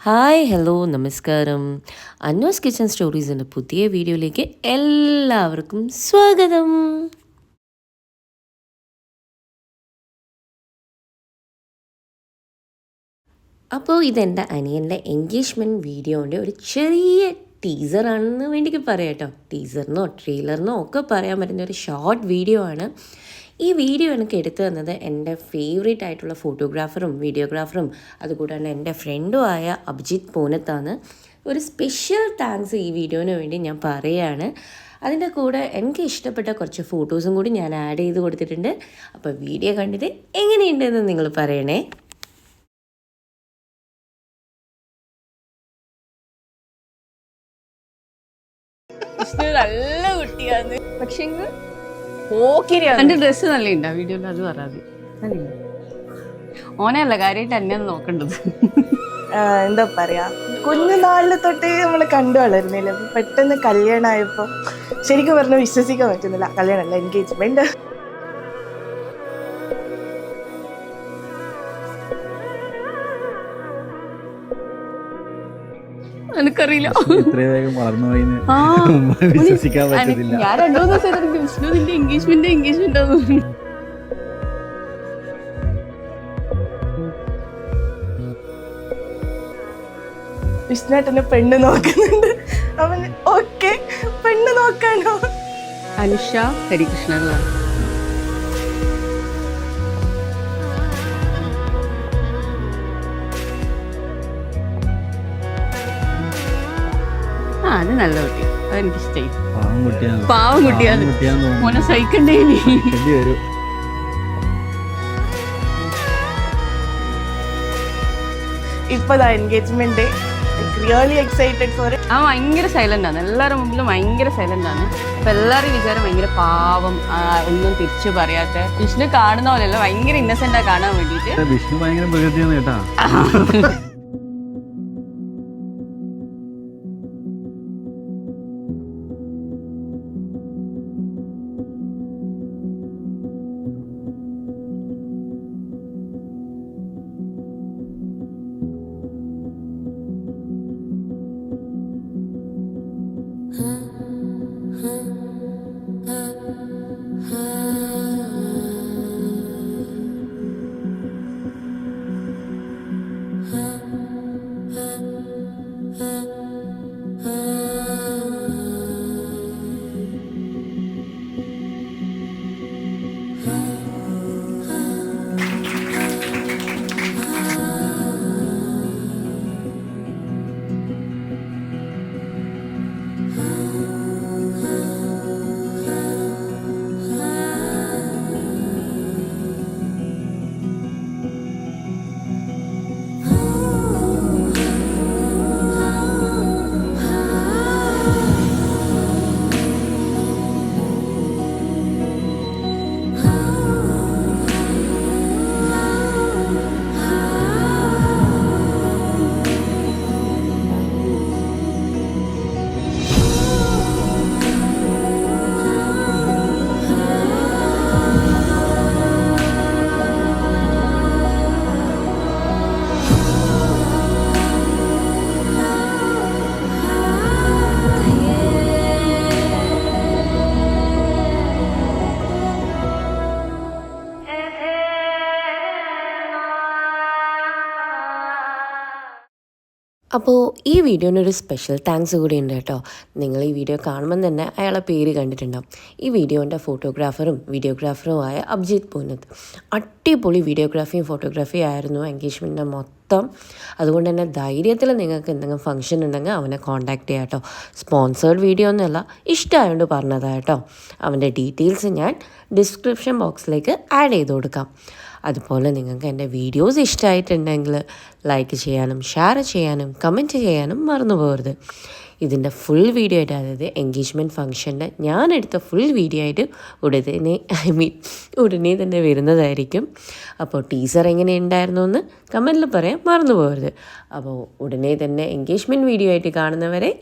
Hi hello നമസ്കാരം. അന്നോസ് kitchen സ്റ്റോറീസിൻ്റെ പുതിയ വീഡിയോയിലേക്ക് എല്ലാവർക്കും സ്വാഗതം. അപ്പോൾ ഇതെൻ്റെ അനിയൻ്റെ എൻഗേജ്മെൻറ്റ് വീഡിയോൻ്റെ ഒരു ചെറിയ ടീസറാണെന്ന് വേണ്ടി പറയാം കേട്ടോ. ടീസറിനോ ട്രെയിലറിനോ ഒക്കെ പറയാൻ പറ്റുന്ന ഒരു ഷോർട്ട് വീഡിയോ ആണ്. ഈ വീഡിയോ എനിക്ക് എടുത്തു തന്നത് എൻ്റെ ഫേവറേറ്റ് ആയിട്ടുള്ള ഫോട്ടോഗ്രാഫറും വീഡിയോഗ്രാഫറും അതുകൂടാണ്ട് എൻ്റെ ഫ്രണ്ടും ആയ അഭിജിത്ത് പൂനത്താണ്. ഒരു സ്പെഷ്യൽ താങ്ക്സ് ഈ വീഡിയോന് വേണ്ടി ഞാൻ പറയുകയാണ്. അതിൻ്റെ കൂടെ എനിക്ക് ഇഷ്ടപ്പെട്ട കുറച്ച് ഫോട്ടോസും കൂടി ഞാൻ ആഡ് ചെയ്ത് കൊടുത്തിട്ടുണ്ട്. അപ്പോൾ വീഡിയോ കണ്ടിട്ട് എങ്ങനെയുണ്ടെന്ന് നിങ്ങൾ പറയണേ. നല്ല കുട്ടിയാണ് പക്ഷെ എന്റെ ഡ്രസ്സ് നല്ല ഉണ്ടാ വീഡിയോയിൽ അത് പറയാതെ ഓനല്ല കാര്യമായിട്ട് എന്നെ നോക്കേണ്ടത്. എന്താ പറയാ കുഞ്ഞുനാളിൽ തൊട്ടേ നമ്മള് കണ്ടു വളരുന്നില്ല. പെട്ടെന്ന് കല്യാണമായപ്പോ ശരിക്കും പറഞ്ഞ വിശ്വസിക്കാൻ പറ്റുന്നില്ല. കല്യാണമല്ല, എൻഗേജ്മെന്റ്. എനിക്കറിയില്ല വിശ്വസിക്കാൻ പറ്റുന്നില്ല. ഞാൻ 2 ദിവസം വിഷ്ണു നിന്റെ എൻഗേജ്മെന്റ് വിഷ്ണുട്ടനെ പെണ്ണ് നോക്കുന്നുണ്ട്. അവൻ ഓക്കെ പെണ്ണ് നോക്കാനോ? അനുഷ ഹരികൃഷ്ണൻ. അത് നല്ല കുട്ടി, അതെനിക്കിഷ്ടായി. പാവം കുട്ടിയാണ്, മോനെ സഹിക്കണ്ടേ. ഇപ്പതാ engagement. Really excited for it. ഭയങ്കര സൈലന്റ് ആണ്, എല്ലാവരുടെ മുമ്പിലും ഭയങ്കര സൈലന്റ് ആണ്. അപ്പൊ എല്ലാവരും വിചാരം ഭയങ്കര പാവം, ഒന്നും തിരിച്ചു പറയാത്ത. വിഷ്ണു കാണുന്ന പോലെയല്ല, ഭയങ്കര ഇന്നസെന്റാ കാണാൻ വേണ്ടിട്ട്. വിഷ്ണു ഭയങ്കര പ്രകൃതിയാണ് കേട്ടാ. അപ്പോൾ ഈ വീഡിയോനൊരു സ്പെഷ്യൽ താങ്ക്സ് കൂടി ഉണ്ട് കേട്ടോ. നിങ്ങൾ ഈ വീഡിയോ കാണുമ്പോൾ തന്നെ അയാളെ പേര് കണ്ടിട്ടുണ്ടാവും. ഈ വീഡിയോൻ്റെ ഫോട്ടോഗ്രാഫറും വീഡിയോഗ്രാഫറുമായ അഭിജിത്ത് പൂനത്ത്. അടിപൊളി വീഡിയോഗ്രാഫിയും ഫോട്ടോഗ്രാഫിയും ആയിരുന്നു എൻഗേജ്മെൻറ്റിൻ്റെ മൊത്തം. അതുകൊണ്ട് തന്നെ ധൈര്യത്തിൽ നിങ്ങൾക്ക് എന്തെങ്കിലും ഫംഗ്ഷൻ ഉണ്ടെങ്കിൽ അവനെ കോൺടാക്ട് ചെയ്യാം കേട്ടോ. സ്പോൺസേർഡ് വീഡിയോ ഒന്നുമല്ല, ഇഷ്ടമായതുകൊണ്ട് പറഞ്ഞതാണ് കേട്ടോ. അവൻ്റെ ഡീറ്റെയിൽസ് ഞാൻ ഡിസ്ക്രിപ്ഷൻ ബോക്സിലേക്ക് ആഡ് ചെയ്ത് കൊടുക്കാം. അതുപോലെ നിങ്ങൾക്ക് എൻ്റെ വീഡിയോസ് ഇഷ്ടമായിട്ടുണ്ടെങ്കിൽ ലൈക്ക് ചെയ്യാനും ഷെയർ ചെയ്യാനും കമൻറ്റ് ചെയ്യാനും മറന്നു പോകരുത്. ഇതിൻ്റെ ഫുൾ വീഡിയോ ആയിട്ട്, അതായത് എൻഗേജ്മെൻറ്റ് ഫംഗ്ഷൻ്റെ ഞാനെടുത്ത ഫുൾ വീഡിയോ ആയിട്ട് ഉടനെ തന്നെ വരുന്നതായിരിക്കും. അപ്പോൾ ടീസർ എങ്ങനെ ഉണ്ടായിരുന്നു എന്ന് കമൻറ്റിൽ പറയാൻ മറന്നു പോകരുത്. അപ്പോൾ ഉടനെ തന്നെ എൻഗേജ്മെൻറ്റ് വീഡിയോ ആയിട്ട് കാണുന്നവരെ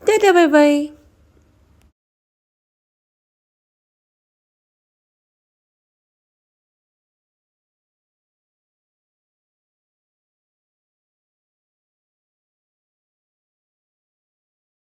ടാറ്റാ ബൈ ബൈ.